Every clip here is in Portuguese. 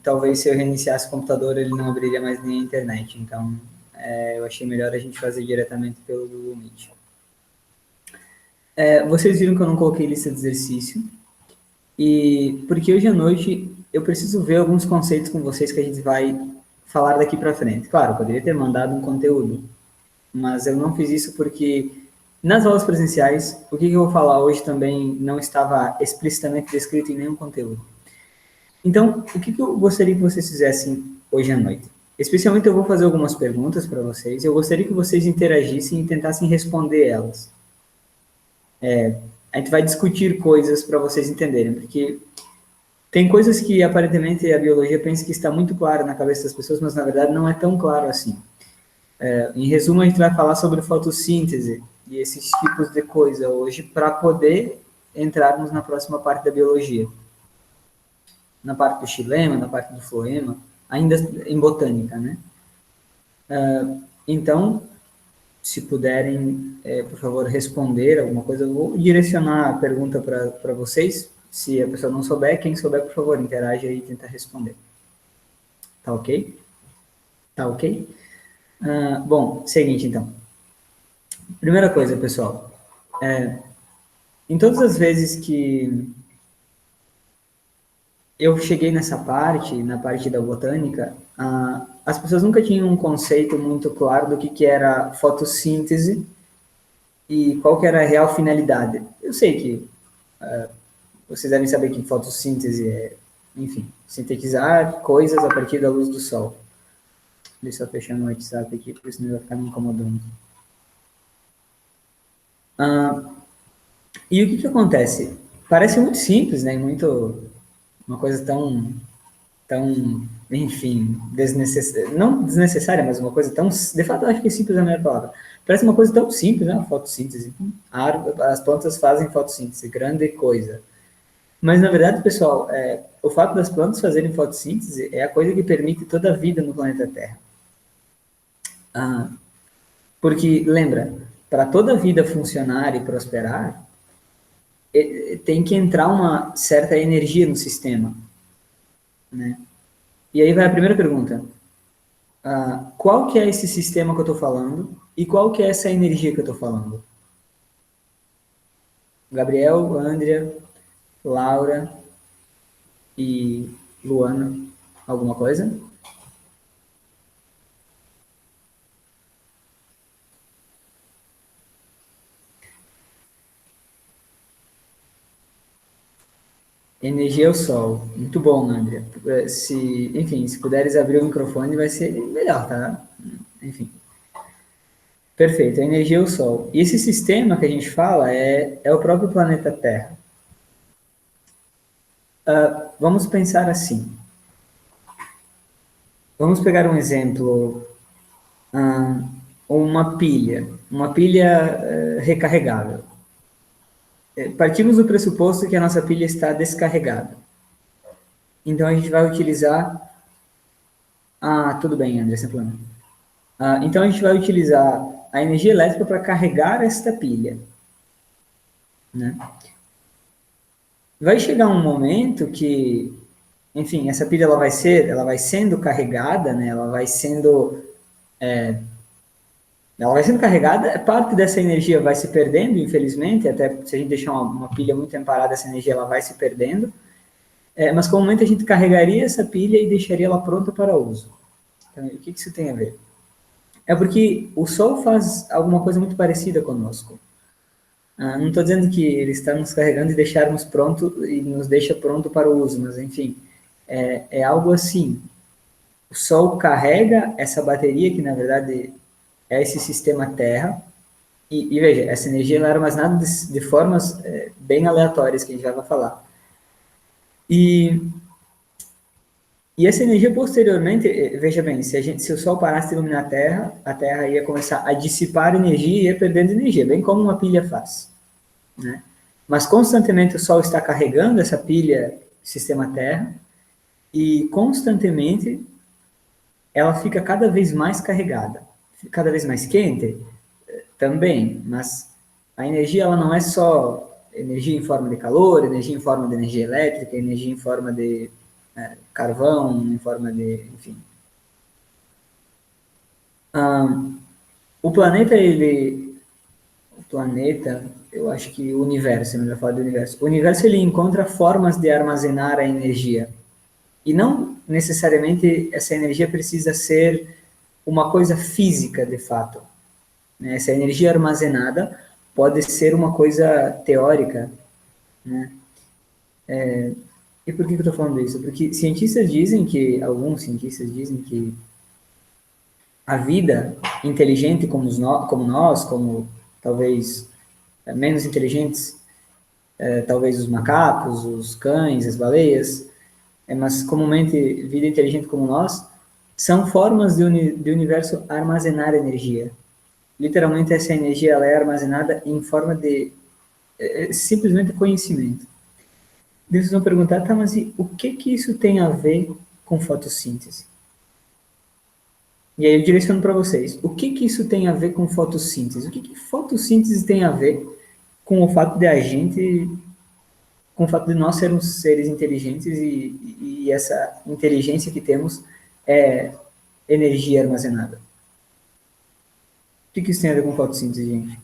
talvez se eu reiniciasse o computador, ele não abriria mais nem a internet. Então, eu achei melhor a gente fazer diretamente pelo Google Meet. Vocês viram que eu não coloquei lista de exercício, e porque hoje à noite eu preciso ver alguns conceitos com vocês que a gente vai falar daqui para frente. Claro, eu poderia ter mandado um conteúdo, mas eu não fiz isso porque nas aulas presenciais, o que eu vou falar hoje também não estava explicitamente descrito em nenhum conteúdo. Então, o que eu gostaria que vocês fizessem hoje à noite? Especialmente eu vou fazer algumas perguntas para vocês, eu gostaria que vocês interagissem e tentassem responder elas. A gente vai discutir coisas para vocês entenderem, porque tem coisas que aparentemente a biologia pensa que está muito claro na cabeça das pessoas, mas na verdade não é tão claro assim. Em resumo, a gente vai falar sobre fotossíntese e esses tipos de coisa hoje para poder entrarmos na próxima parte da biologia. Na parte do xilema, na parte do floema, ainda em botânica, né? Então, se puderem, por favor, responder alguma coisa, eu vou direcionar a pergunta para vocês. Se a pessoa não souber, quem souber, por favor, interage aí e tenta responder. Tá ok? Tá ok? Bom, seguinte, então. Primeira coisa, pessoal. Em todas as vezes que eu cheguei nessa parte, na parte da botânica, as pessoas nunca tinham um conceito muito claro do que era fotossíntese e qual que era a real finalidade. Eu sei que vocês devem saber que fotossíntese é, enfim, sintetizar coisas a partir da luz do sol. Deixa eu só fechar no WhatsApp aqui, porque senão vai ficar me incomodando. E o que acontece? Parece muito simples, né? Uma coisa tão, enfim, não desnecessária, mas uma coisa tão, de fato, eu acho que simples é a melhor palavra. Parece uma coisa tão simples, né? Fotossíntese. As plantas fazem fotossíntese, grande coisa. Mas, na verdade, pessoal, o fato das plantas fazerem fotossíntese é a coisa que permite toda a vida no planeta Terra. Porque, lembra, para toda a vida funcionar e prosperar, tem que entrar uma certa energia no sistema, né? E aí vai a primeira pergunta. Qual que é esse sistema que eu estou falando e qual que é essa energia que eu estou falando? Gabriel, Andrea, Laura e Luana, alguma coisa? Energia é o sol. Muito bom, Andrea. Enfim, se puderes abrir o microfone vai ser melhor, tá? Enfim. Perfeito, a energia é o sol. E esse sistema que a gente fala é o próprio planeta Terra. Vamos pensar assim. Vamos pegar um exemplo, uma pilha recarregável. Partimos do pressuposto que a nossa pilha está descarregada. Então a gente vai utilizar... tudo bem, André, sem problema. Então a gente vai utilizar a energia elétrica para carregar esta pilha, né? Vai chegar um momento que, enfim, essa pilha ela vai sendo carregada, né? Ela vai sendo carregada, parte dessa energia vai se perdendo, infelizmente, até se a gente deixar uma pilha muito tempo parada, essa energia ela vai se perdendo, mas comumente a gente carregaria essa pilha e deixaria ela pronta para uso. Então, o que isso tem a ver? É porque o Sol faz alguma coisa muito parecida conosco. Não estou dizendo que ele está nos carregando e deixarmos pronto e nos deixa pronto para o uso, mas enfim, é algo assim. O Sol carrega essa bateria que na verdade é esse sistema Terra e veja, essa energia ela é armazenada de formas bem aleatórias que a gente já vai falar. E essa energia posteriormente, veja bem, se o Sol parasse de iluminar a Terra ia começar a dissipar energia e ia perdendo energia, bem como uma pilha faz, né? Mas constantemente o Sol está carregando essa pilha sistema Terra e constantemente ela fica cada vez mais carregada, cada vez mais quente também, mas a energia ela não é só energia em forma de calor, energia em forma de energia elétrica, energia em forma de carvão, em forma de, enfim. O planeta, eu acho que o universo, melhor falar do universo. O universo, ele encontra formas de armazenar a energia. E não necessariamente essa energia precisa ser uma coisa física, de fato. Né? Essa energia armazenada pode ser uma coisa teórica, né? E por que eu estou falando isso? Porque alguns cientistas dizem que a vida inteligente como nós, como talvez menos inteligentes, talvez os macacos, os cães, as baleias, mas comumente vida inteligente como nós, são formas de universo armazenar energia. Literalmente essa energia ela é armazenada em forma de simplesmente conhecimento. E vocês vão perguntar, tá, mas e o que que isso tem a ver com fotossíntese? E aí eu direciono para vocês, o que que isso tem a ver com fotossíntese? O que que fotossíntese tem a ver com o fato de a gente, com o fato de nós sermos seres inteligentes e essa inteligência que temos é energia armazenada? O que que isso tem a ver com fotossíntese, gente?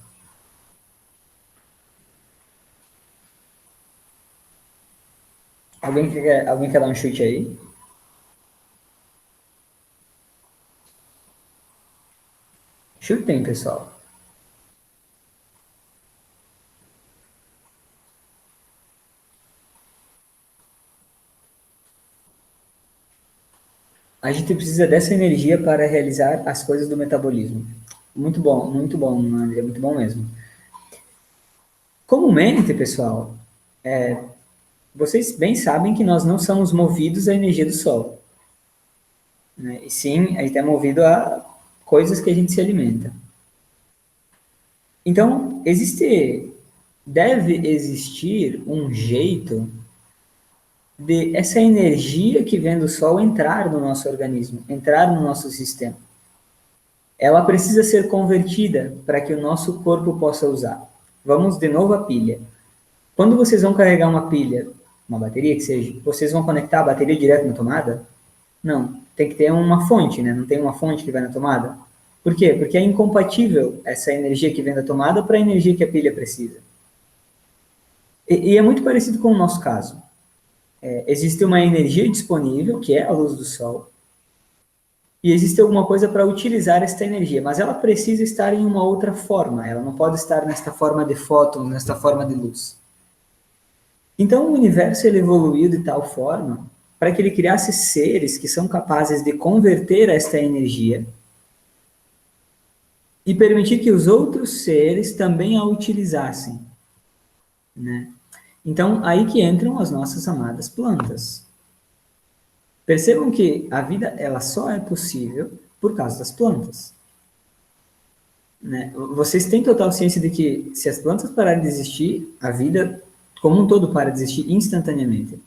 Alguém quer dar um chute aí? Chutem, pessoal. A gente precisa dessa energia para realizar as coisas do metabolismo. Muito bom, André, muito bom mesmo. Comumente, pessoal, vocês bem sabem que nós não somos movidos à energia do Sol. Né? E sim, a gente é movido a coisas que a gente se alimenta. Então, deve existir um jeito de essa energia que vem do Sol entrar no nosso organismo, entrar no nosso sistema. Ela precisa ser convertida para que o nosso corpo possa usar. Vamos de novo à pilha. Quando vocês vão carregar uma pilha, uma bateria que seja, vocês vão conectar a bateria direto na tomada? Não, tem que ter uma fonte, né? Não tem uma fonte que vai na tomada. Por quê? Porque é incompatível essa energia que vem da tomada para a energia que a pilha precisa. E é muito parecido com o nosso caso. Existe uma energia disponível, que é a luz do Sol, e existe alguma coisa para utilizar esta energia, mas ela precisa estar em uma outra forma, ela não pode estar nesta forma de fóton, nesta forma de luz. Então o universo ele evoluiu de tal forma para que ele criasse seres que são capazes de converter esta energia e permitir que os outros seres também a utilizassem, né? Então aí que entram as nossas amadas plantas. Percebam que a vida ela só é possível por causa das plantas. Né? Vocês têm total ciência de que se as plantas pararem de existir, a vida como um todo para de existir instantaneamente.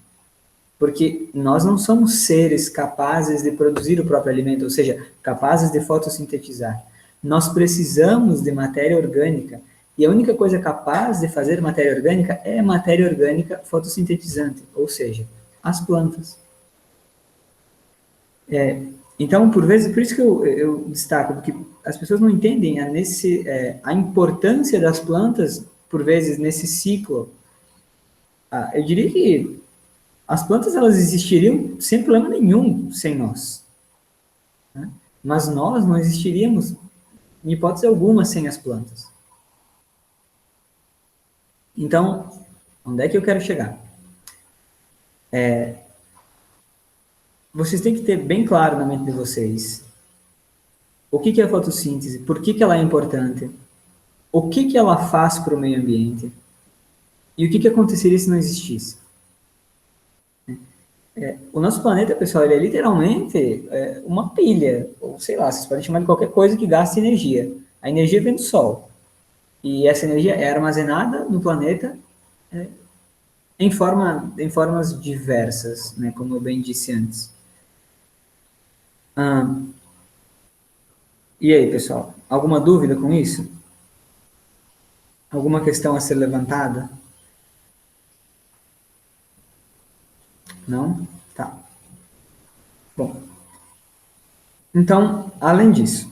Porque nós não somos seres capazes de produzir o próprio alimento, ou seja, capazes de fotossintetizar. Nós precisamos de matéria orgânica. E a única coisa capaz de fazer matéria orgânica é matéria orgânica fotossintetizante, ou seja, as plantas. Então, por vezes, por isso que eu destaco, porque as pessoas não entendem a importância das plantas, por vezes, nesse ciclo. Eu diria que as plantas elas existiriam sem problema nenhum sem nós. Né? Mas nós não existiríamos, em hipótese alguma, sem as plantas. Então, onde é que eu quero chegar? Vocês têm que ter bem claro na mente de vocês o que é a fotossíntese, por que ela é importante, o que ela faz para o meio ambiente e o que aconteceria se não existisse. O nosso planeta, pessoal, ele é literalmente uma pilha, ou sei lá, vocês podem chamar de qualquer coisa que gaste energia. A energia vem do Sol. E essa energia é armazenada no planeta em formas diversas, né, como eu bem disse antes. E aí, pessoal, alguma dúvida com isso? Alguma questão a ser levantada? Não? Tá. Então, além disso,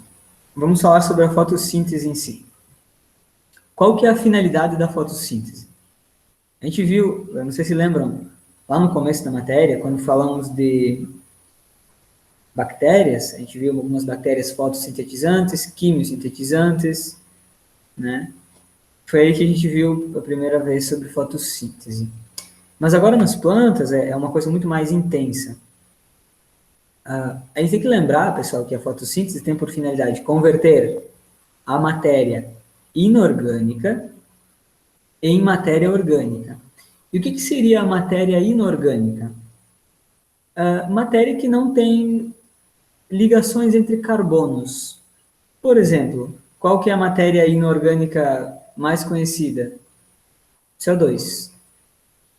vamos falar sobre a fotossíntese em si. Qual que é a finalidade da fotossíntese? A gente viu, eu não sei se lembram, lá no começo da matéria, quando falamos de bactérias, a gente viu algumas bactérias fotossintetizantes, quimiosintetizantes, né? Foi aí que a gente viu a primeira vez sobre fotossíntese. Mas agora nas plantas é uma coisa muito mais intensa. A gente tem que lembrar, pessoal, que a fotossíntese tem por finalidade converter a matéria inorgânica em matéria orgânica. E o que seria a matéria inorgânica? Matéria que não tem ligações entre carbonos. Por exemplo, qual que é a matéria inorgânica mais conhecida? CO2.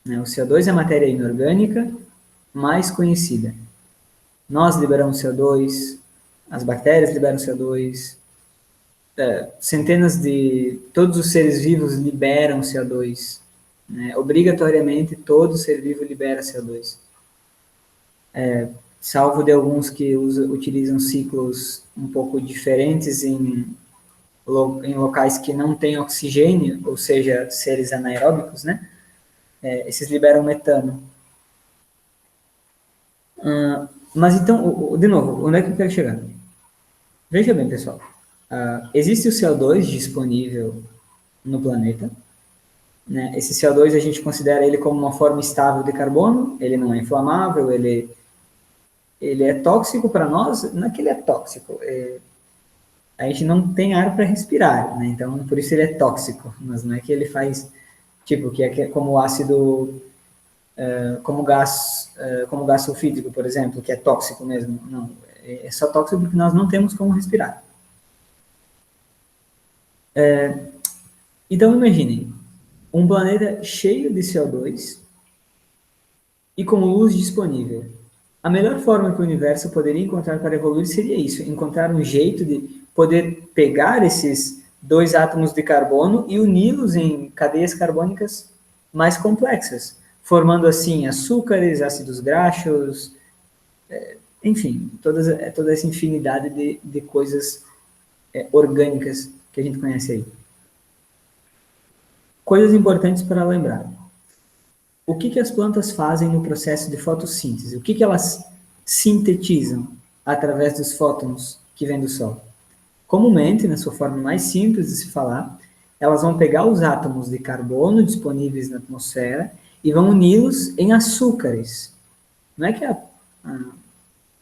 Né? O CO2 é a matéria inorgânica mais conhecida. Nós liberamos CO2, as bactérias liberam CO2, centenas de... Todos os seres vivos liberam CO2. Né? Obrigatoriamente, todo ser vivo libera CO2. Salvo de alguns que utilizam ciclos um pouco diferentes em locais que não têm oxigênio, ou seja, seres anaeróbicos, né? Esses liberam metano. Mas então, de novo, onde é que eu quero chegar? Veja bem, pessoal. Existe o CO2 disponível no planeta. Né? Esse CO2 a gente considera ele como uma forma estável de carbono, ele não é inflamável, ele é tóxico para nós, não é que ele é tóxico, a gente não tem ar para respirar, né? Então por isso ele é tóxico, mas não é que ele faz, tipo, que é como ácido, como gás sulfídrico, por exemplo, que é tóxico mesmo, não, é só tóxico porque nós não temos como respirar. Então imaginem, um planeta cheio de CO2 e com luz disponível. A melhor forma que o universo poderia encontrar para evoluir seria isso, encontrar um jeito de poder pegar esses dois átomos de carbono e uni-los em cadeias carbônicas mais complexas, formando assim açúcares, ácidos graxos, enfim, toda essa infinidade de coisas orgânicas que a gente conhece aí. Coisas importantes para lembrar. O que as plantas fazem no processo de fotossíntese? O que elas sintetizam através dos fótons que vêm do Sol? Comumente, na sua forma mais simples de se falar, elas vão pegar os átomos de carbono disponíveis na atmosfera e vão uni-los em açúcares. Não é que a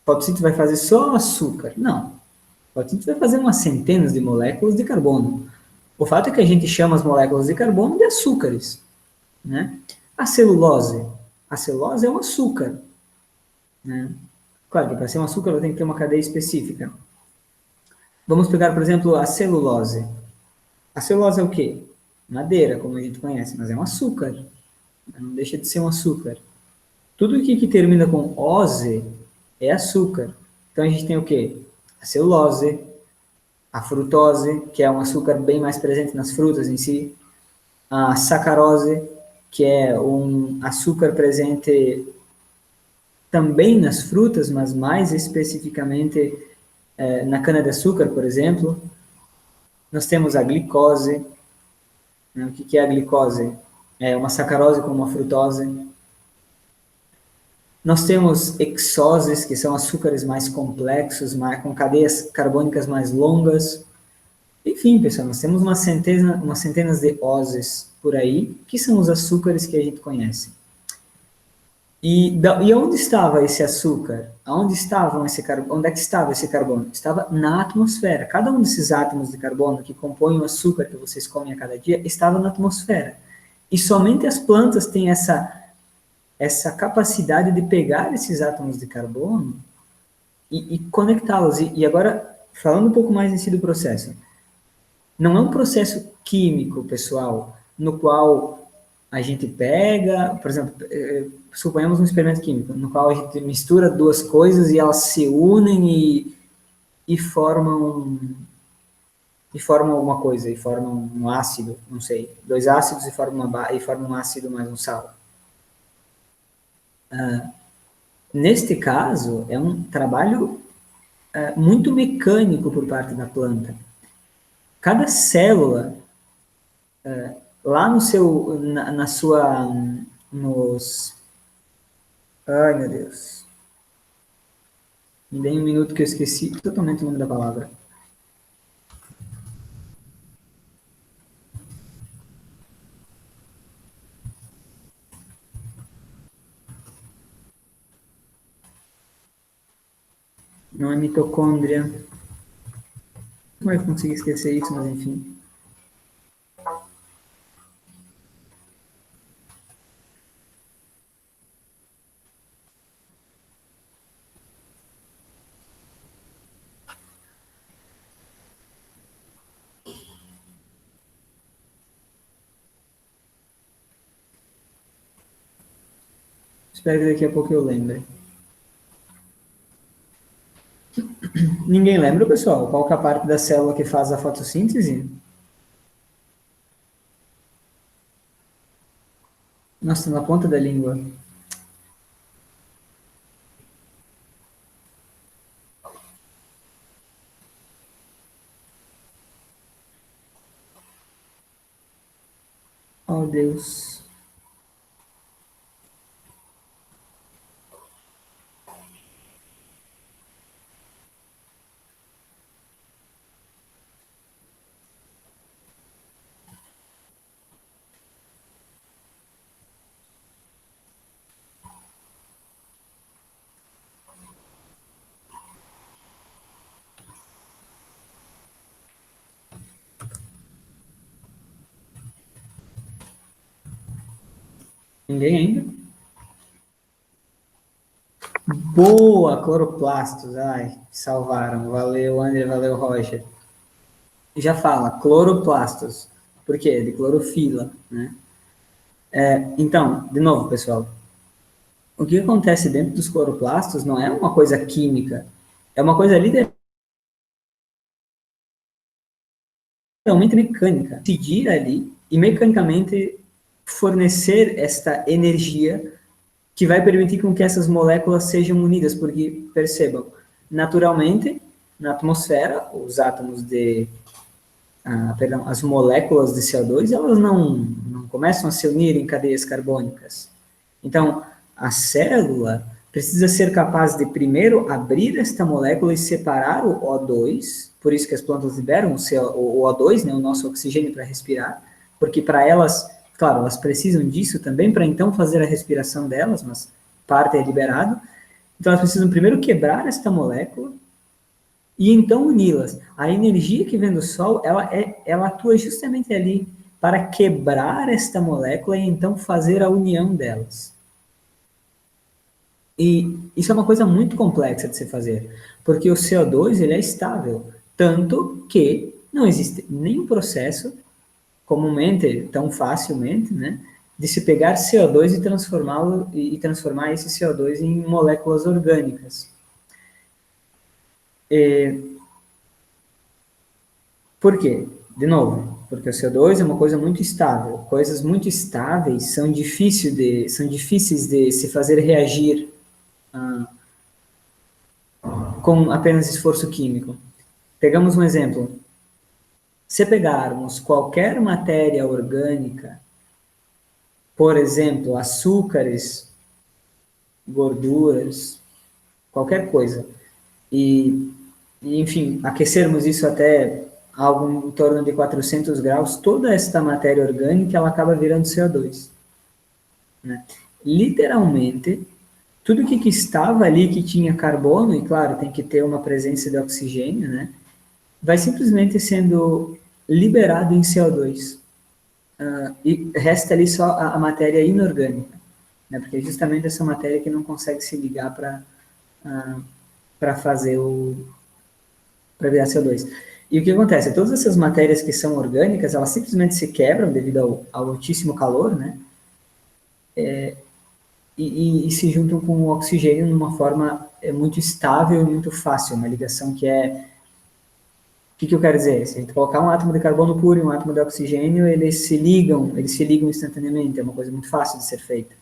fotossíntese vai fazer só açúcar. Não. A fotossíntese vai fazer umas centenas de moléculas de carbono. O fato é que a gente chama as moléculas de carbono de açúcares. Né? A celulose. A celulose é um açúcar. Né? Claro que para ser um açúcar ela tem que ter uma cadeia específica. Vamos pegar, por exemplo, a celulose. A celulose é o quê? Madeira, como a gente conhece, mas é um açúcar. Não deixa de ser um açúcar. Tudo que termina com ose é açúcar. Então a gente tem o quê? A celulose, a frutose, que é um açúcar bem mais presente nas frutas em si, a sacarose, que é um açúcar presente também nas frutas, mas mais especificamente na cana-de-açúcar, por exemplo. Nós temos a glicose. Né? O que é a glicose? É uma sacarose com uma frutose. Nós temos hexoses, que são açúcares mais complexos, com cadeias carbônicas mais longas. Enfim, pessoal, nós temos umas centenas de oses por aí, que são os açúcares que a gente conhece. E onde estava esse açúcar? Onde é que estava esse carbono? Estava na atmosfera. Cada um desses átomos de carbono que compõem o açúcar que vocês comem a cada dia estava na atmosfera. E somente as plantas têm essa capacidade de pegar esses átomos de carbono e conectá-los. E agora, falando um pouco mais em si do processo. Não é um processo químico, pessoal, no qual a gente pega, por exemplo, suponhamos um experimento químico, no qual a gente mistura duas coisas e elas se unem e formam alguma coisa, e formam um ácido, não sei, dois ácidos e formam um ácido mais um sal. Neste caso, é um trabalho muito mecânico por parte da planta. Cada célula, lá no seu, na sua, nos... Ai, meu Deus. Me dê um minuto que eu esqueci totalmente o nome da palavra. Não é mitocôndria. Como é que eu consegui esquecer isso, mas enfim. Espero que daqui a pouco eu lembre. Ninguém lembra, pessoal? Qual que é a parte da célula que faz a fotossíntese? Nossa, na ponta da língua. Oh, Deus. Ninguém ainda? Boa, cloroplastos. Ai, salvaram. Valeu, André, valeu, Roger. Já fala, cloroplastos. Por quê? De clorofila, né? Então, de novo, pessoal, o que acontece dentro dos cloroplastos não é uma coisa química, é uma coisa literalmente mecânica. Decidir ali e mecanicamente fornecer esta energia que vai permitir com que essas moléculas sejam unidas, porque, percebam, naturalmente, na atmosfera, os átomos de perdão, as moléculas de CO2, elas não começam a se unir em cadeias carbônicas. Então, a célula precisa ser capaz de primeiro abrir esta molécula e separar o O2, por isso que as plantas liberam o O2, né, o nosso oxigênio para respirar, porque para elas, claro, elas precisam disso também para então fazer a respiração delas, mas parte é liberado. Então, elas precisam primeiro quebrar esta molécula, e então uni-las. A energia que vem do Sol, ela atua justamente ali para quebrar esta molécula e então fazer a união delas. E isso é uma coisa muito complexa de se fazer, porque o CO2 ele é estável, tanto que não existe nenhum processo comumente, tão facilmente, né, de se pegar CO2 e transformá-lo e transformar esse CO2 em moléculas orgânicas. Por quê? De novo, porque o CO2 é uma coisa muito estável. Coisas muito estáveis são difíceis de se fazer reagir com apenas esforço químico. Pegamos um exemplo. Se pegarmos qualquer matéria orgânica, por exemplo, açúcares, gorduras, qualquer coisa, enfim, aquecermos isso até algo em torno de 400 graus, toda esta matéria orgânica ela acaba virando CO2. Né? Literalmente, tudo que estava ali que tinha carbono, e claro, tem que ter uma presença de oxigênio, né? Vai simplesmente sendo liberado em CO2. E resta ali só a matéria inorgânica, né? Porque é justamente essa matéria que não consegue se ligar para fazer para virar CO2. E o que acontece? Todas essas matérias que são orgânicas, elas simplesmente se quebram devido ao altíssimo calor, né? E se juntam com o oxigênio numa forma muito estável e muito fácil, uma ligação que é... O que eu quero dizer? Se a gente colocar um átomo de carbono puro e um átomo de oxigênio, eles se ligam instantaneamente, é uma coisa muito fácil de ser feita.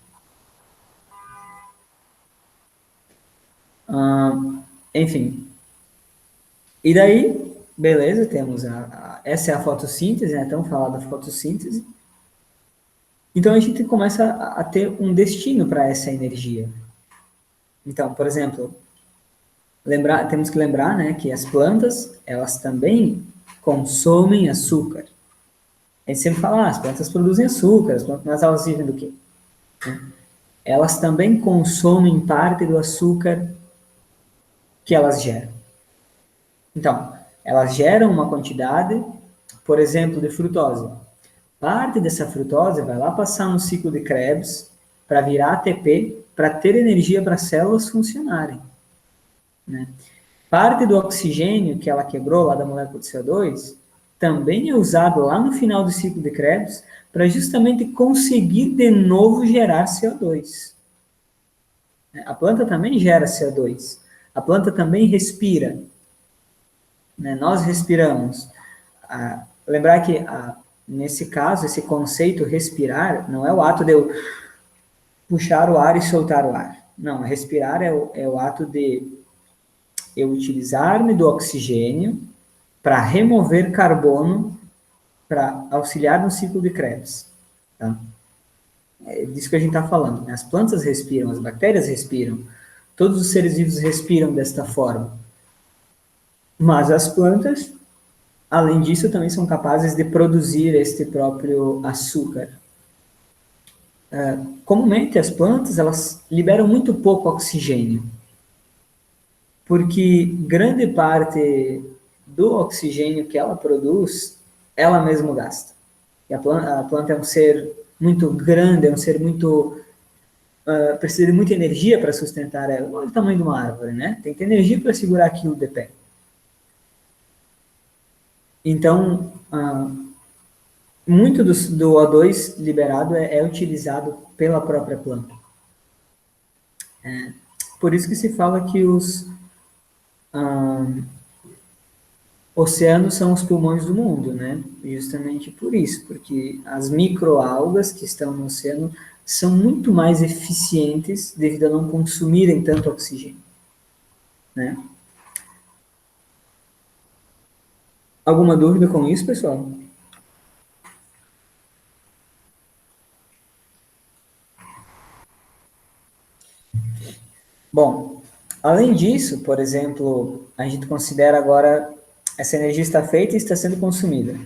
Enfim, E daí, beleza, temos essa é a fotossíntese, né? Tão falada fotossíntese. Então a gente começa a ter um destino para essa energia. Então, por exemplo, temos que lembrar, né, que as plantas, elas também consomem açúcar. A gente sempre fala, as plantas produzem açúcar, mas elas vivem do quê? Elas também consomem parte do açúcar que elas geram. Então, elas geram uma quantidade, por exemplo, de frutose. Parte dessa frutose vai lá passar no ciclo de Krebs para virar ATP, para ter energia para as células funcionarem. Né? Parte do oxigênio que ela quebrou lá da molécula de CO2 também é usado lá no final do ciclo de Krebs para justamente conseguir de novo gerar CO2. A planta também gera CO2. A planta também respira. Né? Nós respiramos. Lembrar que, nesse caso, esse conceito respirar não é o ato de eu puxar o ar e soltar o ar. Não, respirar é o ato de eu utilizar-me do oxigênio para remover carbono para auxiliar no ciclo de Krebs. Tá? É disso que a gente está falando. Né? As plantas respiram, as bactérias respiram, todos os seres vivos respiram desta forma. Mas as plantas, além disso, também são capazes de produzir este próprio açúcar. Comumente, as plantas elas liberam muito pouco oxigênio, porque grande parte do oxigênio que ela produz, ela mesma gasta. E a planta é um ser muito grande, é um ser muito... precisa de muita energia para sustentar ela. Olha o tamanho de uma árvore, né? Tem que ter energia para segurar aquilo de pé. Então, muito do O2 liberado é utilizado pela própria planta. Por isso que se fala que os oceanos são os pulmões do mundo, né? Justamente por isso, porque as microalgas que estão no oceano são muito mais eficientes devido a não consumirem tanto oxigênio, né? Alguma dúvida com isso, pessoal? Bom, além disso, por exemplo, a gente considera agora essa energia está feita e está sendo consumida.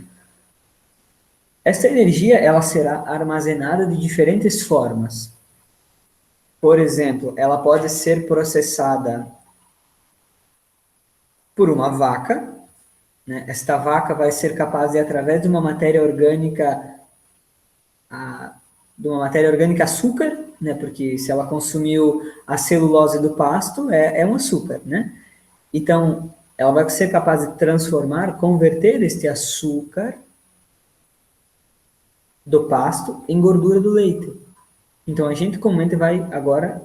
Essa energia ela será armazenada de diferentes formas. Por exemplo, ela pode ser processada por uma vaca, né? Esta vaca vai ser capaz de, através de uma matéria orgânica, açúcar, né? Porque se ela consumiu a celulose do pasto, é um açúcar, né? Então, ela vai ser capaz de transformar, converter este açúcar do pasto em gordura do leite. Então, a gente comumente vai agora,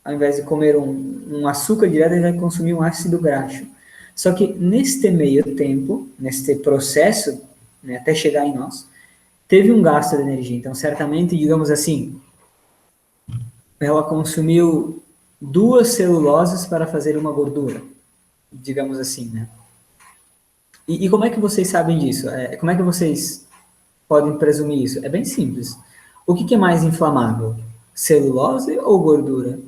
ao invés de comer um açúcar direto, a gente vai consumir um ácido graxo. Só que neste meio tempo, neste processo, né, até chegar em nós, teve um gasto de energia. Então, certamente, digamos assim, ela consumiu 2 celuloses para fazer uma gordura, digamos assim, né? E como é que vocês sabem disso? Como é que vocês podem presumir isso? É bem simples. O que é mais inflamável? Celulose ou gordura?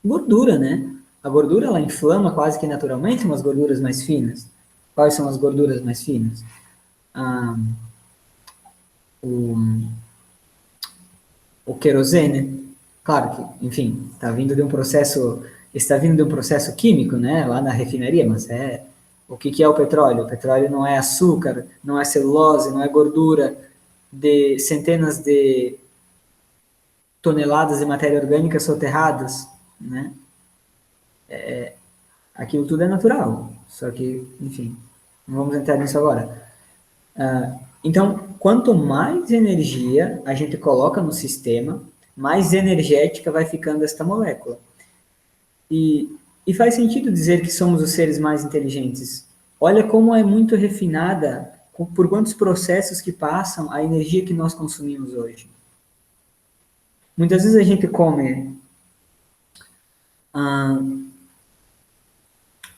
Gordura, né? A gordura, ela inflama quase que naturalmente umas gorduras mais finas. Quais são as gorduras mais finas? O querosene. Claro que, enfim, está vindo de um processo químico, né? Lá na refinaria, mas o que é o petróleo? O petróleo não é açúcar, não é celulose, não é gordura de centenas de toneladas de matéria orgânica soterradas, né? Aquilo tudo é natural, só que, enfim, não vamos entrar nisso agora. Então, quanto mais energia a gente coloca no sistema, mais energética vai ficando esta molécula. E faz sentido dizer que somos os seres mais inteligentes. Olha como é muito refinada, por quantos processos que passam a energia que nós consumimos hoje. Muitas vezes a gente come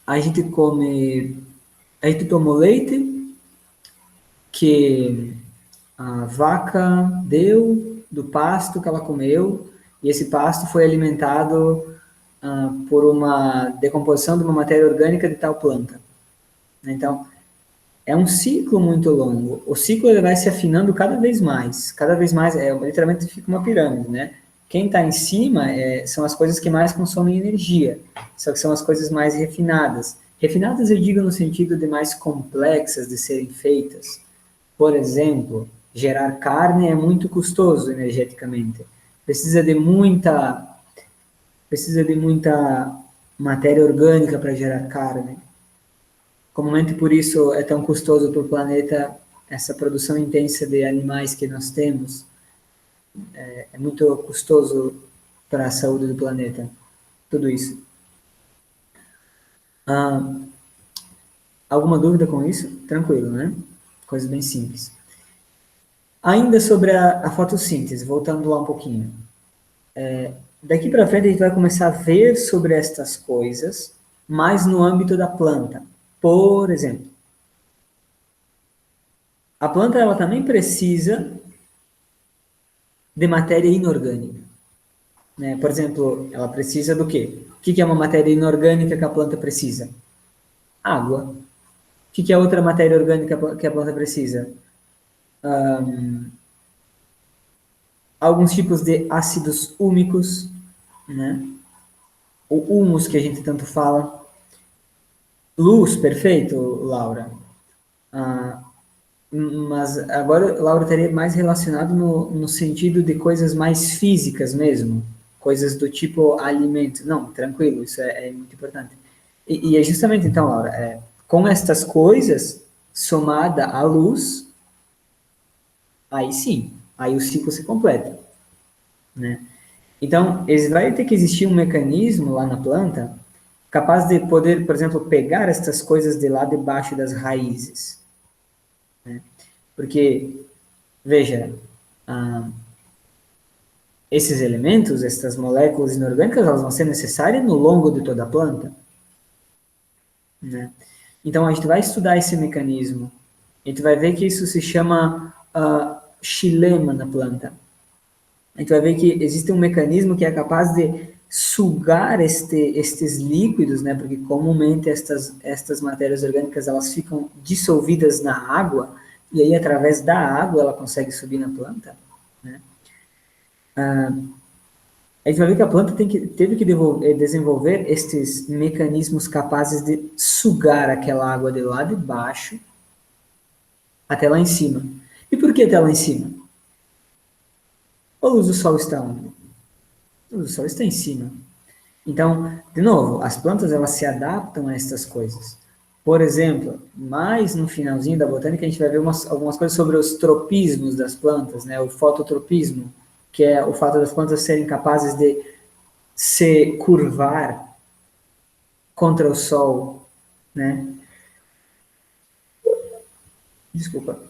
a gente come Aí tu toma o leite que a vaca deu, do pasto que ela comeu, e esse pasto foi alimentado por uma decomposição de uma matéria orgânica de tal planta. Então, é um ciclo muito longo. O ciclo ele vai se afinando cada vez mais, literalmente fica uma pirâmide, né? Quem está em cima são as coisas que mais consomem energia, só que são as coisas mais refinadas. Refinadas eu digo no sentido de mais complexas de serem feitas. Por exemplo, gerar carne é muito custoso energeticamente. Precisa de muita matéria orgânica para gerar carne. Comumente por isso é tão custoso para o planeta essa produção intensa de animais que nós temos. É muito custoso para a saúde do planeta, tudo isso. Alguma dúvida com isso? Tranquilo, né? Coisa bem simples. Ainda sobre a fotossíntese, voltando lá um pouquinho. Daqui para frente a gente vai começar a ver sobre estas coisas, mais no âmbito da planta. Por exemplo, a planta ela também precisa de matéria inorgânica. Né? Por exemplo, ela precisa do quê? O que é uma matéria inorgânica que a planta precisa? Água. O que é outra matéria orgânica que a planta precisa? Alguns tipos de ácidos úmicos, né? O humus que a gente tanto fala. Luz, perfeito, Laura. Mas agora, Laura, estaria mais relacionado no sentido de coisas mais físicas mesmo, coisas do tipo alimento. Não, tranquilo, isso é muito importante. E é justamente então, Laura, com estas coisas, somada à luz, aí sim, aí o ciclo se completa, né? Então, vai ter que existir um mecanismo lá na planta capaz de poder, por exemplo, pegar estas coisas de lá debaixo das raízes. Né? Porque, veja, esses elementos, essas moléculas inorgânicas, elas vão ser necessárias no longo de toda a planta. Né? Então, a gente vai estudar esse mecanismo. A gente vai ver que isso se chama xilema na planta. A gente vai ver que existe um mecanismo que é capaz de sugar estes líquidos, né? Porque comumente estas matérias orgânicas elas ficam dissolvidas na água e aí através da água ela consegue subir na planta. Né? A gente vai ver que a planta teve que desenvolver estes mecanismos capazes de sugar aquela água de lá de baixo até lá em cima. E por que até lá em cima? A luz do sol está onde? A luz do sol está em cima. Então, de novo, as plantas elas se adaptam a estas coisas. Por exemplo, mais no finalzinho da botânica a gente vai ver algumas coisas sobre os tropismos das plantas, né? O fototropismo, que é o fato das plantas serem capazes de se curvar contra o sol, né? Desculpa.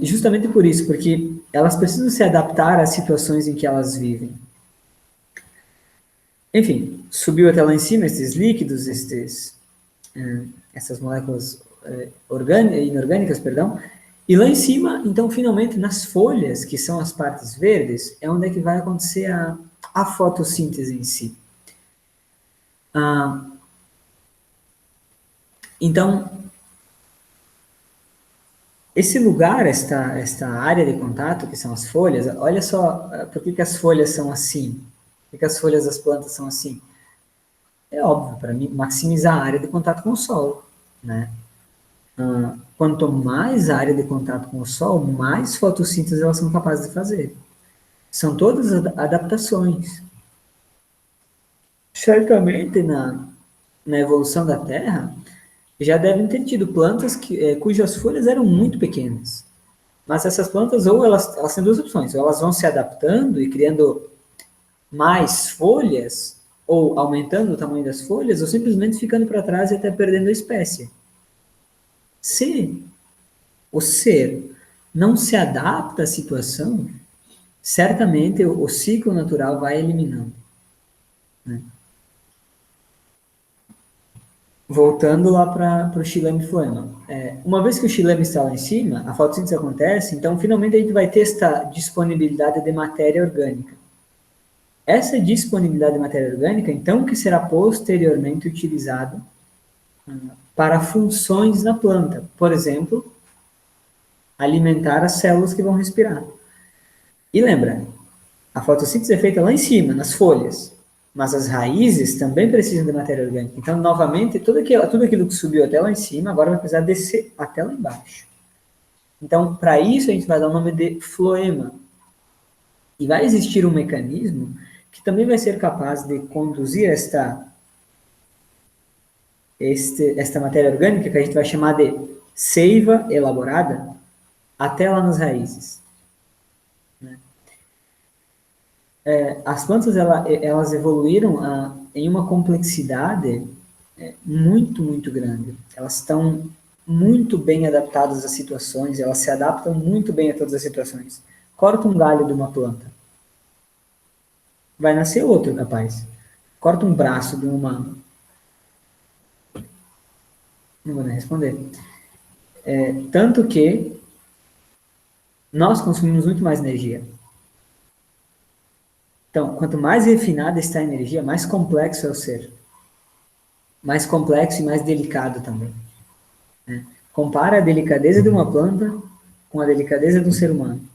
Justamente por isso, porque elas precisam se adaptar às situações em que elas vivem. Enfim, subiu até lá em cima esses líquidos, essas moléculas inorgânicas, perdão, e lá em cima, então, finalmente, nas folhas, que são as partes verdes, é onde é que vai acontecer a fotossíntese em si. Então, esse lugar, esta área de contato, que são as folhas, olha só por que as folhas são assim. Por que as folhas das plantas são assim? É óbvio, para maximizar a área de contato com o sol. Né? Quanto mais área de contato com o sol, mais fotossíntese elas são capazes de fazer. São todas adaptações. Certamente, na evolução da Terra, já devem ter tido plantas cujas folhas eram muito pequenas. Mas essas plantas, ou elas têm duas opções, ou elas vão se adaptando e criando mais folhas, ou aumentando o tamanho das folhas, ou simplesmente ficando para trás e até perdendo a espécie. Se o ser não se adapta à situação, certamente o ciclo natural vai eliminando. Né? Voltando lá para o xilema e floema. Uma vez que o xilema está lá em cima, a fotossíntese acontece, então finalmente a gente vai ter esta disponibilidade de matéria orgânica. Essa disponibilidade de matéria orgânica, então, que será posteriormente utilizado para funções na planta. Por exemplo, alimentar as células que vão respirar. E lembra, a fotossíntese é feita lá em cima, nas folhas. Mas as raízes também precisam de matéria orgânica. Então, novamente, tudo aquilo que subiu até lá em cima, agora vai precisar descer até lá embaixo. Então, para isso, a gente vai dar o nome de floema. E vai existir um mecanismo que também vai ser capaz de conduzir esta matéria orgânica, que a gente vai chamar de seiva elaborada, até lá nas raízes. As plantas elas evoluíram em uma complexidade muito, muito grande. Elas estão muito bem adaptadas às situações, elas se adaptam muito bem a todas as situações. Corta um galho de uma planta, vai nascer outro, capaz. Corta um braço de um humano, não vou nem responder. Tanto que nós consumimos muito mais energia. Então, quanto mais refinada está a energia, mais complexo é o ser. Mais complexo e mais delicado também. Né? Compara a delicadeza de uma planta com a delicadeza de um ser humano.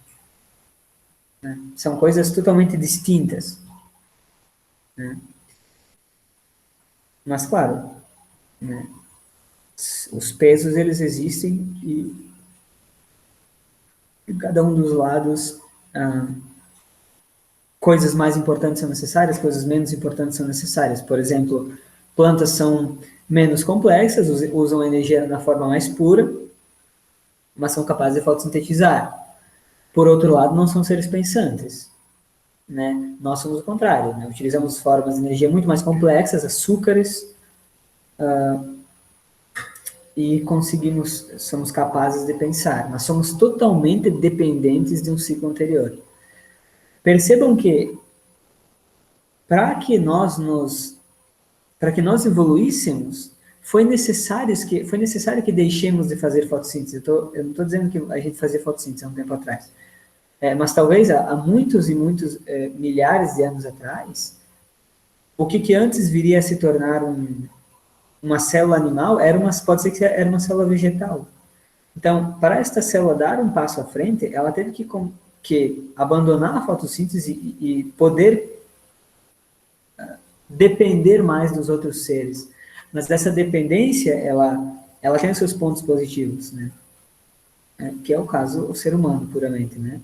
Né? São coisas totalmente distintas. Né? Mas, claro, né? Os pesos eles existem e cada um dos lados, coisas mais importantes são necessárias, coisas menos importantes são necessárias. Por exemplo, plantas são menos complexas, usam energia na forma mais pura, mas são capazes de fotossintetizar. Por outro lado, não são seres pensantes. Né? Nós somos o contrário, né? Utilizamos formas de energia muito mais complexas, açúcares, e somos capazes de pensar, mas somos totalmente dependentes de um ciclo anterior. Percebam que para que nós evoluíssemos, foi necessário que deixemos de fazer fotossíntese. Eu não estou dizendo que a gente fazia fotossíntese há um tempo atrás, mas talvez há muitos e muitos milhares de anos atrás, o que antes viria a se tornar uma célula animal pode ser que era uma célula vegetal. Então, para esta célula dar um passo à frente, ela teve que abandonar a fotossíntese e poder depender mais dos outros seres. Mas essa dependência, ela tem os seus pontos positivos, né? Que é o caso do ser humano, puramente, né?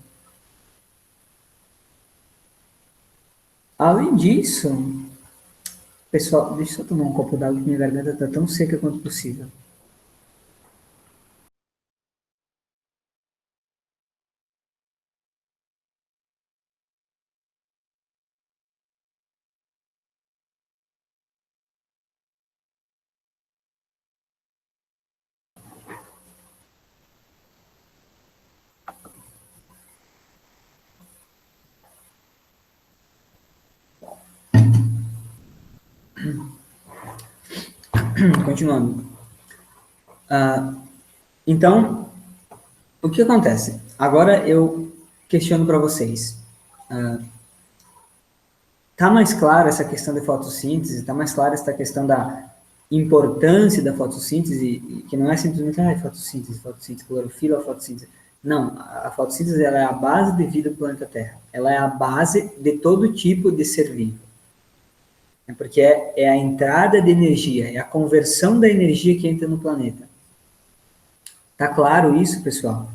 Além disso, pessoal, deixa eu só tomar um copo d'água que minha garganta está tão seca quanto possível. Continuando. Então, o que acontece? Agora eu questiono para vocês. Tá mais clara essa questão de fotossíntese? Tá mais clara essa questão da importância da fotossíntese, que não é simplesmente fotossíntese, clorofila, fotossíntese. Não, a fotossíntese ela é a base de vida do planeta Terra. Ela é a base de todo tipo de ser vivo. Porque é a entrada de energia, é a conversão da energia que entra no planeta. Tá claro isso, pessoal?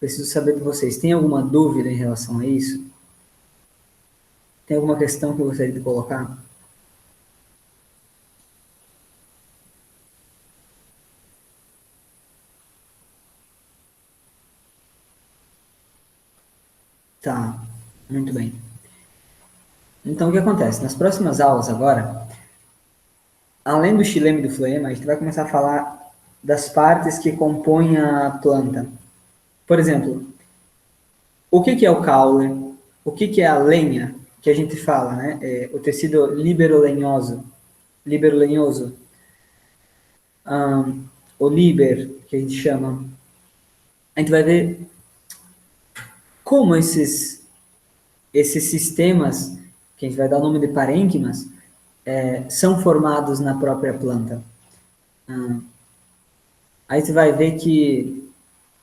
Preciso saber de vocês. Tem alguma dúvida em relação a isso? Tem alguma questão que eu gostaria de colocar? Tá, muito bem. Então, o que acontece? Nas próximas aulas agora, além do xilema e do floema, a gente vai começar a falar das partes que compõem a planta. Por exemplo, o que é o caule? O que é a lenha? Que a gente fala, né? O tecido liberolenhoso. Liberolenhoso. o Liber, que a gente chama, a gente vai ver como esses sistemas, que a gente vai dar o nome de parênquimas, são formados na própria planta. Aí você vai ver que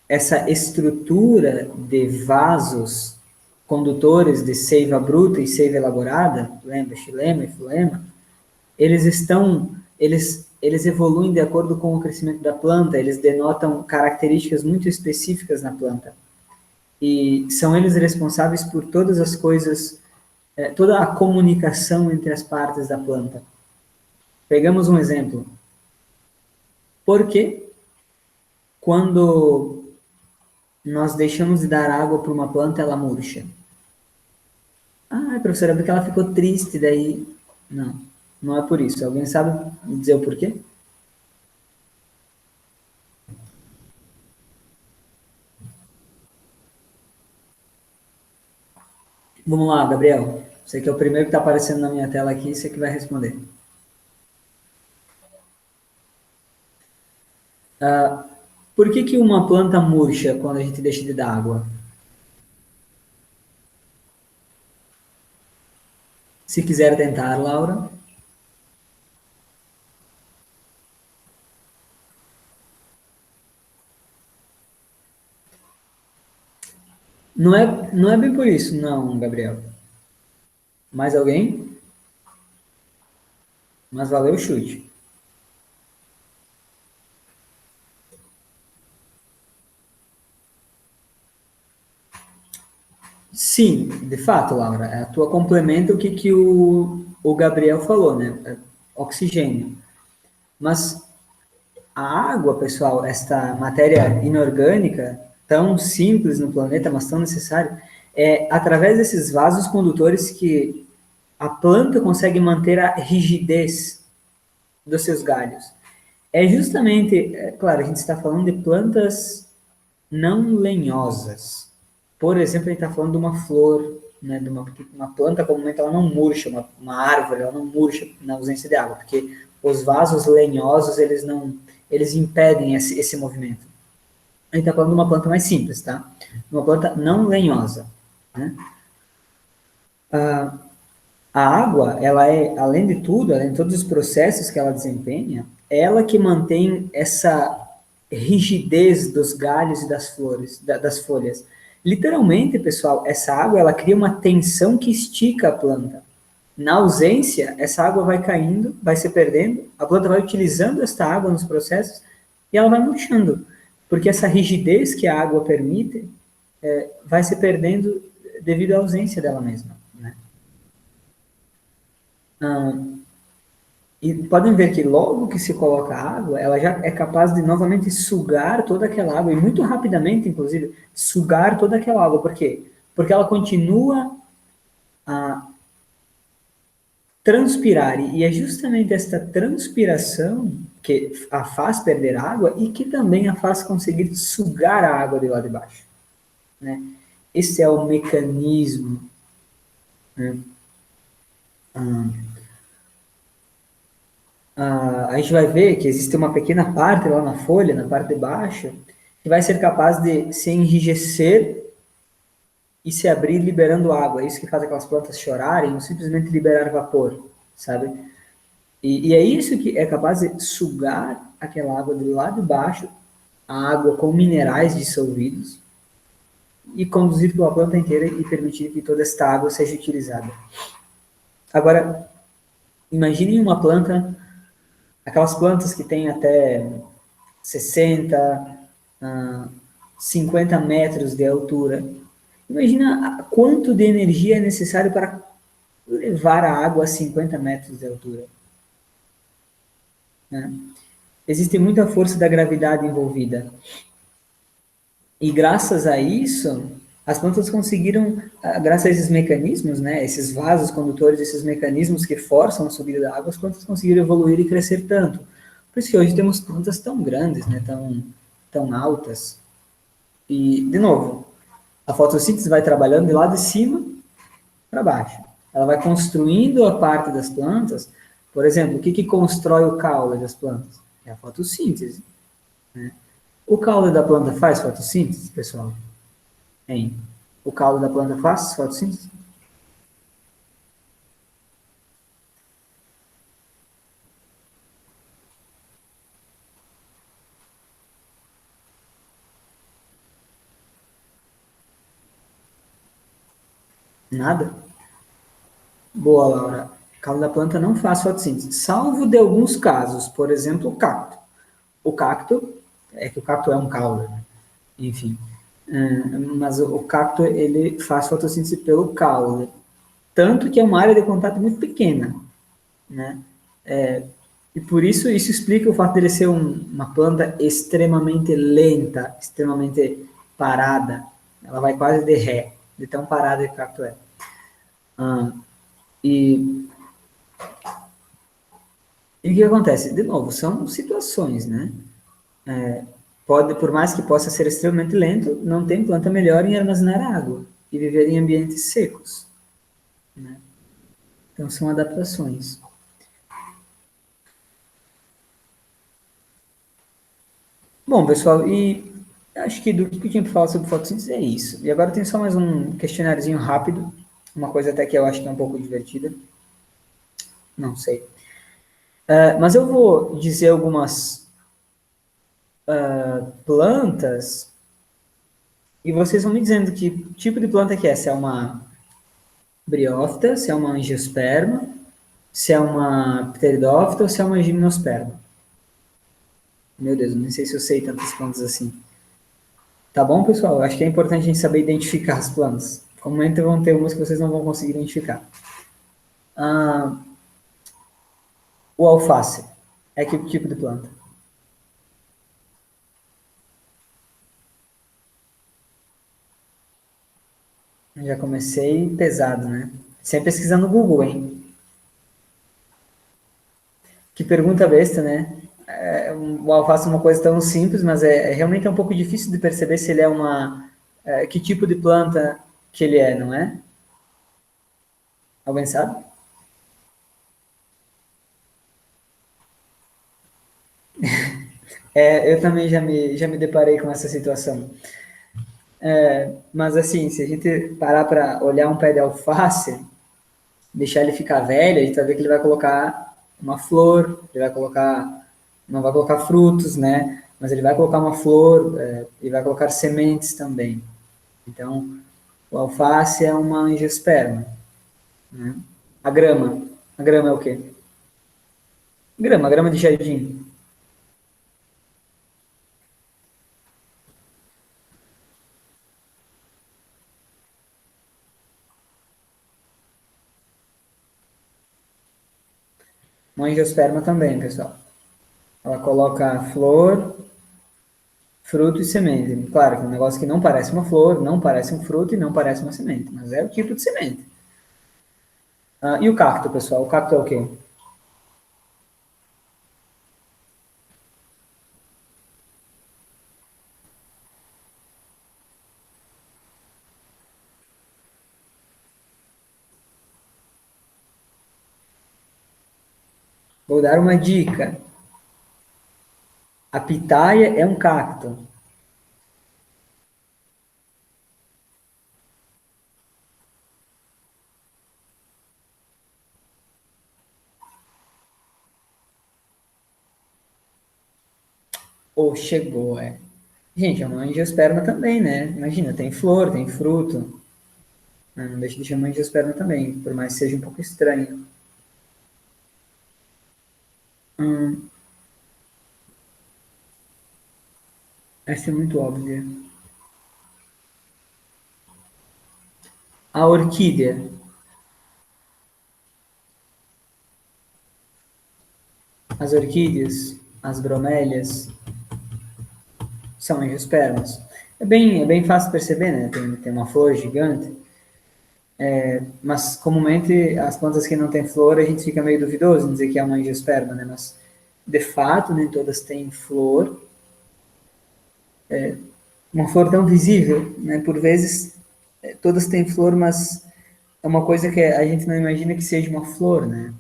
essa estrutura de vasos condutores de seiva bruta e seiva elaborada, lembra, xilema e filema, eles evoluem de acordo com o crescimento da planta, eles denotam características muito específicas na planta. E são eles responsáveis por todas as coisas, toda a comunicação entre as partes da planta. Pegamos um exemplo. Por que quando nós deixamos de dar água para uma planta, ela murcha? Ah, professora, porque ela ficou triste, daí... Não, não é por isso. Alguém sabe dizer o porquê? Vamos lá, Gabriel. Você que é o primeiro que está aparecendo na minha tela aqui, você que vai responder. Por que uma planta murcha quando a gente deixa de dar água? Se quiser tentar, Laura. Não é bem por isso, não, Gabriel. Mais alguém? Mas valeu o chute. Sim, de fato, Laura. A tua complementa o que o Gabriel falou, né? Oxigênio. Mas a água, pessoal, esta matéria inorgânica, tão simples no planeta, mas tão necessária, é através desses vasos condutores que a planta consegue manter a rigidez dos seus galhos. É justamente, claro, a gente está falando de plantas não lenhosas. Por exemplo, a gente está falando de uma flor, né, de uma planta, comumente ela não murcha, uma árvore, ela não murcha na ausência de água, porque os vasos lenhosos, eles impedem esse movimento. A gente está falando de uma planta mais simples, tá? Uma planta não lenhosa, né? A água, ela é, além de tudo, além de todos os processos que ela desempenha, ela que mantém essa rigidez dos galhos e das flores, das folhas. Literalmente, pessoal, essa água, ela cria uma tensão que estica a planta. Na ausência, essa água vai caindo, vai se perdendo, a planta vai utilizando esta água nos processos e ela vai murchando, porque essa rigidez que a água permite vai se perdendo devido à ausência dela mesma. E podem ver que logo que se coloca água, ela já é capaz de novamente sugar toda aquela água, e muito rapidamente, inclusive, sugar toda aquela água. Por quê? Porque ela continua a transpirar, e é justamente esta transpiração que a faz perder água e que também a faz conseguir sugar a água de lá de baixo. Né? Esse é o mecanismo. Né? A gente vai ver que existe uma pequena parte lá na folha, na parte de baixo, que vai ser capaz de se enrijecer e se abrir liberando água. É isso que faz aquelas plantas chorarem ou simplesmente liberar vapor, sabe? E é isso que é capaz de sugar aquela água do lado de baixo, a água com minerais dissolvidos, e conduzir pela planta inteira e permitir que toda esta água seja utilizada. Agora, imagine uma planta, aquelas plantas que têm até 60, 50 metros de altura. Imagina quanto de energia é necessário para levar a água a 50 metros de altura. Né? Existe muita força da gravidade envolvida. E graças a isso, as plantas conseguiram, graças a esses mecanismos, né, esses vasos condutores, esses mecanismos que forçam a subida da água, as plantas conseguiram evoluir e crescer tanto. Por isso que hoje temos plantas tão grandes, né, tão altas. E, de novo, a fotossíntese vai trabalhando de lá de cima para baixo. Ela vai construindo a parte das plantas. Por exemplo, o que constrói o caule das plantas? É a fotossíntese, né? O caule da planta faz fotossíntese, pessoal? Hein? O caule da planta faz fotossíntese? Nada? Boa, Laura. O caule da planta não faz fotossíntese, salvo de alguns casos, por exemplo, o cacto. O cacto, é que o cacto é um caule, né? Enfim. Mas o cacto, ele faz fotossíntese pelo caule. Tanto que é uma área de contato muito pequena, né? E por isso explica o fato dele ser uma planta extremamente lenta, extremamente parada. Ela vai quase de ré, de tão parada que o cacto é. Ah, e, e o que acontece? De novo, são situações, né? Pode, por mais que possa ser extremamente lento, não tem planta melhor em armazenar água e viver em ambientes secos, né? Então são adaptações. Bom, pessoal, e acho que do que eu tinha para falar sobre fotossíntese é isso. E agora tem só mais um questionáriozinho rápido, uma coisa até que eu acho que é um pouco divertida. Não sei. Mas eu vou dizer algumas plantas e vocês vão me dizendo que tipo de planta que é. Se é uma briófita, se é uma angiosperma, se é uma pteridófita ou se é uma gimnosperma. Meu Deus, não sei se eu sei tantas plantas assim. Tá bom, pessoal? Acho que é importante a gente saber identificar as plantas. Comente, vão ter umas que vocês não vão conseguir identificar. Ah, o alface é que tipo de planta? Já comecei pesado, né? Sempre pesquisando no Google, hein? Que pergunta besta, né? O alface é uma coisa tão simples, mas realmente é um pouco difícil de perceber se ele é que tipo de planta que ele é, não é? Alguém sabe? Eu também já me deparei com essa situação. Mas assim, se a gente parar para olhar um pé de alface, deixar ele ficar velho, a gente vai ver que ele vai colocar uma flor, ele vai colocar, não vai colocar frutos, né? Mas ele vai colocar uma flor e vai colocar sementes também. Então, o alface é uma angiosperma, né? A grama, a grama é o quê? Grama de jardim. Uma angiosperma também, pessoal. Ela coloca flor, fruto e semente. Claro que é um negócio que não parece uma flor, não parece um fruto e não parece uma semente, mas é o tipo de semente. E o cacto, pessoal? O cacto é o quê? Vou dar uma dica. A pitaia é um cacto. Ou chegou, é. Gente, é uma angiosperma também, né? Imagina, tem flor, tem fruto. Né? Não deixa de chamar angiosperma também, por mais que seja um pouco estranho. Hum, essa é muito óbvia. A orquídea. As orquídeas, as bromélias, são angiospermas. É bem fácil perceber, né? Tem uma flor gigante, mas comumente as plantas que não têm flor a gente fica meio duvidoso em dizer que é uma angiosperma, né? Mas de fato nem todas têm flor, uma flor tão visível, né? Por vezes todas têm flor, mas é uma coisa que a gente não imagina que seja uma flor, né?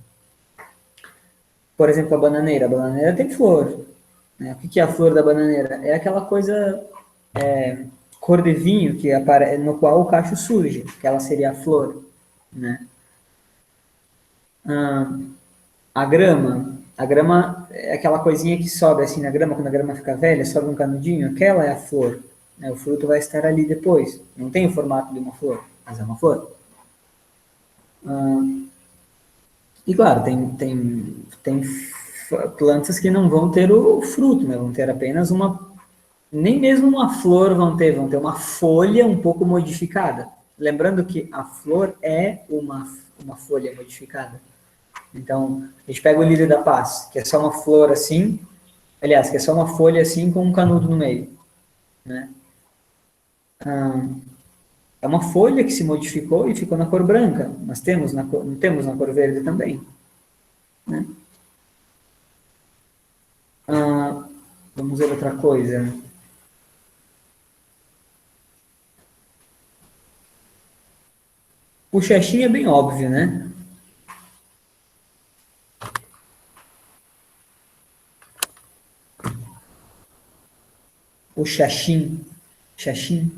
Por exemplo, a bananeira. A bananeira tem flor, Né? O que é a flor da bananeira? É aquela coisa cor de vinho no qual o cacho surge, que ela seria a flor. Né? A grama é aquela coisinha que sobe assim na grama, quando a grama fica velha, sobe um canudinho, aquela é a flor. Né? O fruto vai estar ali depois. Não tem o formato de uma flor, mas é uma flor. E claro, tem plantas que não vão ter o fruto, né? Vão ter apenas nem mesmo uma flor vão ter uma folha um pouco modificada. Lembrando que a flor é uma folha modificada. Então, a gente pega o lírio da paz, que é só uma flor assim, aliás, que é só uma folha assim com um canudo no meio. Né? É uma folha que se modificou e ficou na cor branca, mas temos na cor verde também. Né? Vamos ver outra coisa. O xaxim é bem óbvio, né? O xaxim. Xaxim.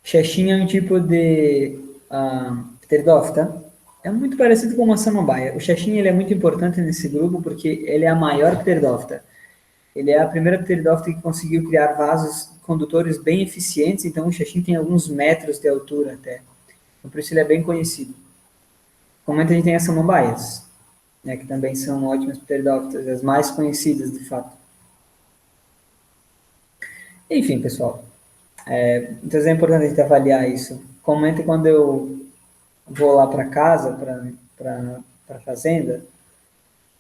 Xaxim é um tipo de pteridófita. É muito parecido com uma samambaia. O xaxim ele é muito importante nesse grupo porque ele é a maior pteridófita. Ele é a primeira pteridófita que conseguiu criar vasos condutores bem eficientes, então o xaxim tem alguns metros de altura até. Então, por isso ele é bem conhecido. Como a gente tem as samambaias, né, que também são ótimas pteridófitas, as mais conhecidas de fato. Enfim, pessoal, então é importante a gente avaliar isso. Comente quando eu vou lá para casa, para a fazenda,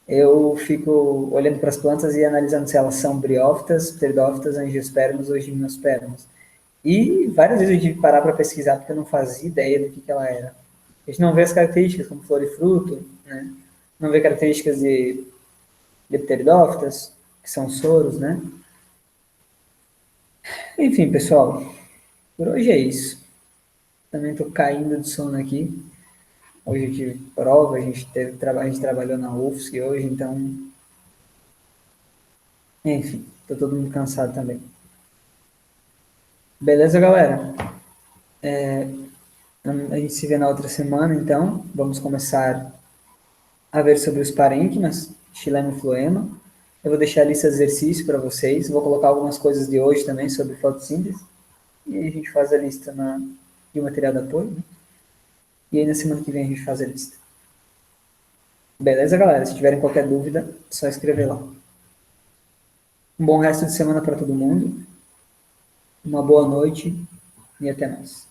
eu fico olhando para as plantas e analisando se elas são briófitas, pteridófitas, angiospermas ou gimnospermas. E várias vezes eu tive que parar para pesquisar porque eu não fazia ideia do que ela era. A gente não vê as características como flor e fruto, né? Não vê características de pteridófitas, que são soros, né? Enfim, pessoal, por hoje é isso. Também estou caindo de sono aqui. Hoje eu tive prova, a gente trabalhou na UFSC hoje, então, enfim, estou todo mundo cansado também. Beleza, galera? A gente se vê na outra semana, então. Vamos começar a ver sobre os parênquimas, xilema e floema. Eu vou deixar a lista de exercício para vocês. Vou colocar algumas coisas de hoje também sobre fotossíntese. E aí a gente faz a lista de material de apoio. Né? E aí na semana que vem a gente faz a lista. Beleza, galera? Se tiverem qualquer dúvida, é só escrever lá. Um bom resto de semana para todo mundo. Uma boa noite e até mais.